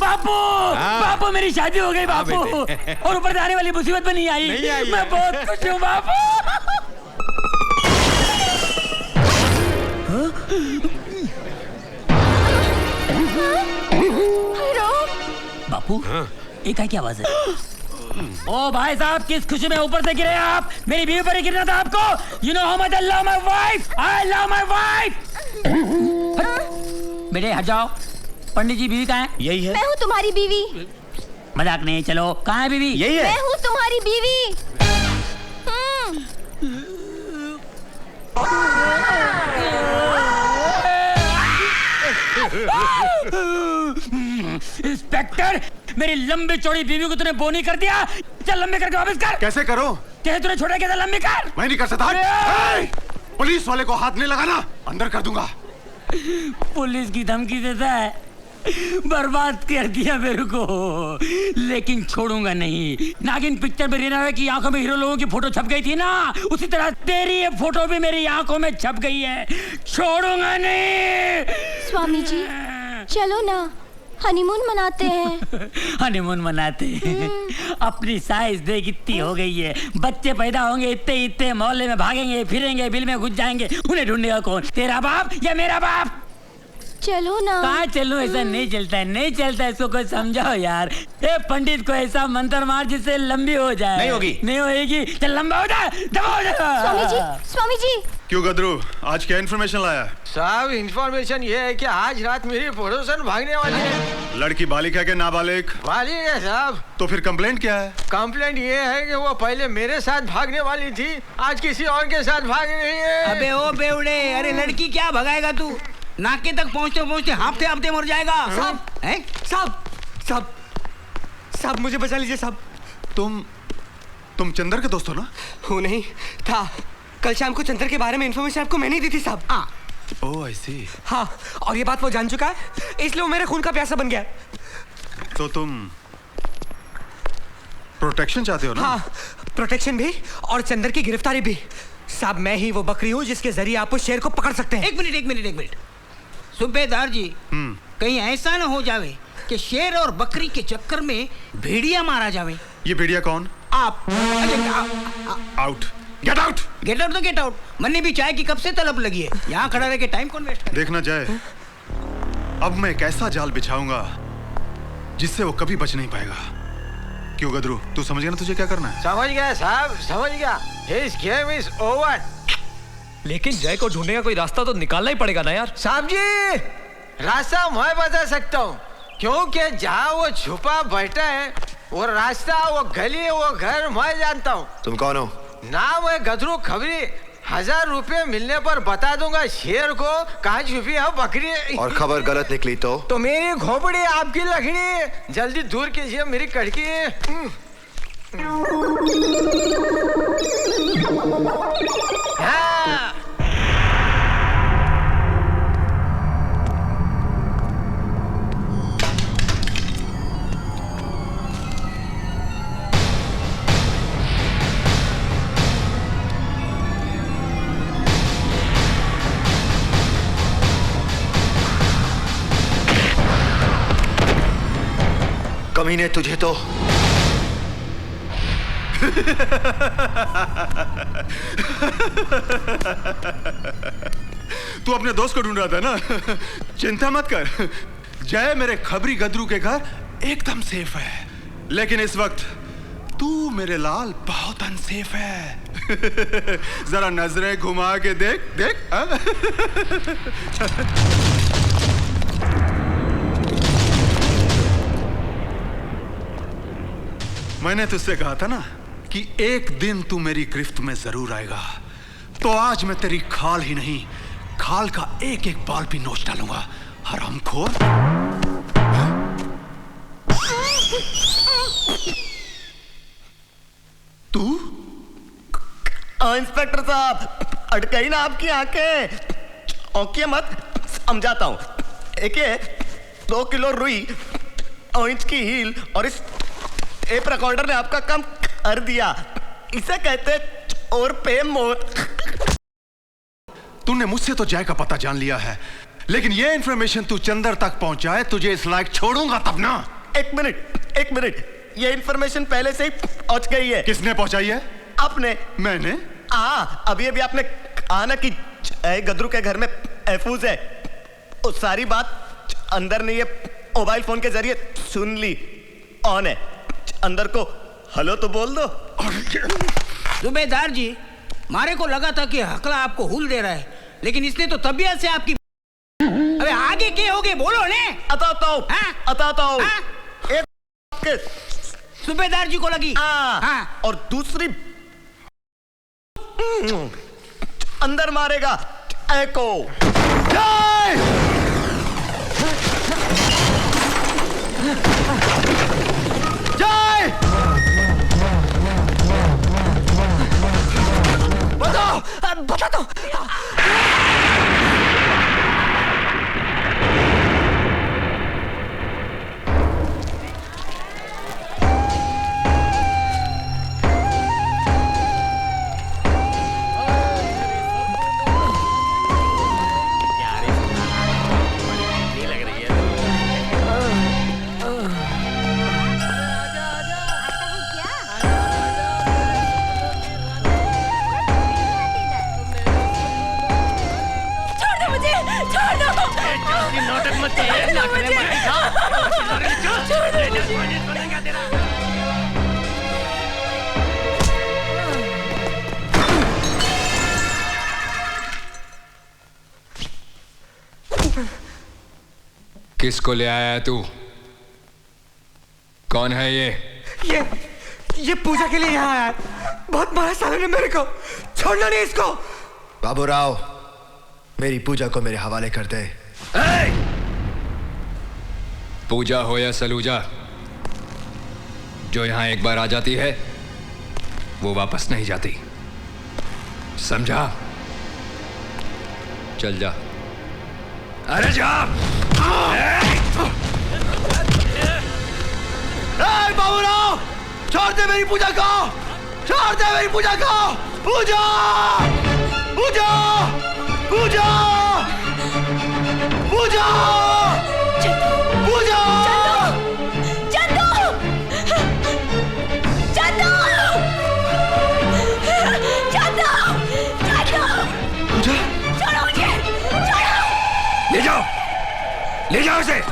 बापू बापू मेरी शादी हो गई बापू, और ऊपर से आने वाली मुसीबत में नहीं आई। मैं बहुत खुश हूँ बापू। बापू ये क्या आवाज है? ओ भाई साहब किस खुशी में ऊपर से गिरे आप? मेरी बीवी पर ही गिरना था आपको। You know how much I love my wife. I love my wife. बेटे हट जाओ। पंडित जी बीवी कहाँ है? यही है। मैं हूँ तुम्हारी बीवी। मजाक नहीं, चलो कहाँ है बीवी? यही है। मैं हूँ तुम्हारी बीवी। इंस्पेक्टर मेरी लंबी चौड़ी बीवी को तूने बोनी कर दिया। चल लंबी करके वापस कर। कैसे करो? कैसे तूने छोड़ा? कैसे लंबी कर? मैं नहीं कर सकता। पुलिस वाले को हाथ नहीं लगाना, अंदर कर दूंगा। पुलिस की धमकी देता है। बर्बाद कर दिया मेरे को, लेकिन छोड़ूंगा नहीं। नागिन पिक्चर में रीना की आंखों में हीरो लोगों की फोटो छप गई थी ना, उसी तरह तेरी ये फोटो भी मेरी आंखों में छप गई है। छोड़ूंगा नहीं। स्वामी जी चलो ना, हनीमून मनाते हैं। हनीमून मनाते हैं। अपनी साइज देख इतनी हो गई है, बच्चे पैदा होंगे इतने इतने, मोहल्ले में भागेंगे फिरेंगे, बिल में घुस जाएंगे। उन्हें ढूंढेगा कौन? तेरा बाप या मेरा बाप? चलो ना। कहाँ चलूं? ऐसा नहीं चलता है, नहीं चलता है। इसको कोई समझाओ यार। ए पंडित को ऐसा मंत्र मार जिससे लंबी हो जाए। नहीं होगी। नहीं होगी। चल लंबा हो जाए, दबा हो जाए। स्वामी जी क्यों गदरू, आज क्या इन्फॉर्मेशन लाया? साहब इन्फॉर्मेशन ये है कि आज रात मेरी पड़ोसन भागने वाली है। लड़की बालिक है कि नाबालिग? बालिग है साहब। तो फिर कंप्लेंट क्या है? कंप्लेंट ये है कि वो पहले मेरे साथ भागने वाली थी, आज किसी और के साथ भाग रही है। अबे ओ बेवड़े, अरे लड़की क्या भगाएगा तू? नाके तक पहुंचते पहुंचते हाफते हाफते मर जाएगा। साहब साहब साहब साहब मुझे बचा लीजिए साहब। तुम चंदर के दोस्त हो ना? हो नहीं था, कल शाम को चंदर के बारे में इन्फॉर्मेशन आपको मैंने दी थी साहब। ओह आई सी। हाँ, और ये बात वो जान चुका है, इसलिए वो मेरे खून का प्यासा बन गया। तो तुम प्रोटेक्शन चाहते हो ना? हाँ, प्रोटेक्शन भी और चंदर की गिरफ्तारी भी। साहब मैं ही वो बकरी हूँ जिसके जरिए आप उस शेर को पकड़ सकते हैं। एक मिनट सूबेदार जी, कहीं ऐसा ना हो जावे कि शेर और बकरी के चक्कर में भेड़िया मारा जावे। ये भेड़िया कौन? आप। Out, get out. Get out तो गेट आउट। मन्ने भी चाय की कब से तलब लगी है, यहाँ खड़ा रह के टाइम कौन वेस्ट करे? देखना जाए, अब मैं एक ऐसा जाल बिछाऊंगा जिससे वो कभी बच नहीं पाएगा। क्यों गदरू, तू समझ गया ना तुझे क्या करना है? समझ गया साहब, समझ गया। His game is over. लेकिन जय को ढूंढने का कोई रास्ता तो निकालना ही पड़ेगा ना यार। साहब जी, रास्ता मैं बता सकता हूँ, क्योंकि जहाँ वो छुपा बैठा है वो रास्ता, वो गली, वो घर मैं जानता हूँ। तुम कौन हो? नाम है गदरू खबरी। 1000 रुपए मिलने पर बता दूंगा शेर को कहाँ छुपी है बकरी। और खबर गलत निकली तो मेरी खोपड़ी आपकी लकड़ी, जल्दी दूर कीजिए मेरी कड़की। हाँ। कमीने तुझे तो तू अपने दोस्त को ढूंढ रहा था ना? चिंता मत कर, जय मेरे खबरी गदरू के घर एकदम सेफ है, लेकिन इस वक्त तू मेरे लाल बहुत अनसेफ है। जरा नजरें घुमा के देख देख। मैंने तुझसे कहा था ना कि एक दिन तू मेरी गिरफ्त में जरूर आएगा, तो आज मैं तेरी खाल ही नहीं, खाल का एक एक बाल भी नोच डालूंगा, हरामखोर। तू? इंस्पेक्टर साहब, अटक गई ना आपकी आंखें। औंकिए मत, समझाता हूं। एक 2 किलो रुई और इंच की हील और इस टेप रिकॉर्डर ने आपका काम कर दिया। इसे कहते और पे मोर। तूने मुझसे तो जय का पता जान लिया है, लेकिन ये इंफॉर्मेशन तू चंदर तक पहुंचाए, तुझे इस लायक छोड़ूंगा तब ना। एक मिनट, ये इंफॉर्मेशन पहले से ही पहुंच गई है। किसने पहुंचाई है? आपने। मैंने? हाँ, अभी आपने कहा ना कि गदरू के घर में महफूज है। उस सारी बात अंदर ने ये मोबाइल फोन के जरिए सुन ली। ऑन है, अंदर को हेलो तो बोल दो। सूबेदार जी, मारे को लगा था कि हकला आपको हुल दे रहा है, लेकिन इसने तो तबीयत से आपकी। अबे आगे क्या होगे बोलो ने। अताता हूँ। एक सूबेदार जी को लगी। हाँ। और दूसरी अंदर मारेगा एको। जय! बता दो। किसको ले आया है तू? कौन है ये? ये पूजा के लिए यहाँ आया है। बहुत मारा साले ने मेरे को। छोड़ना नहीं इसको। बाबूराव, मेरी पूजा को मेरे हवाले कर दे। पूजा हो या सलूजा, जो यहां एक बार आ जाती है वो वापस नहीं जाती, समझा? चल जा। अरे जा। बाबूराव, छोड़ दे मेरी पूजा को। छोड़ दे मेरी पूजा को। पूजा, पूजा, पूजा, पूजा, पूजा। ले जाओ, ले जाओ उसे।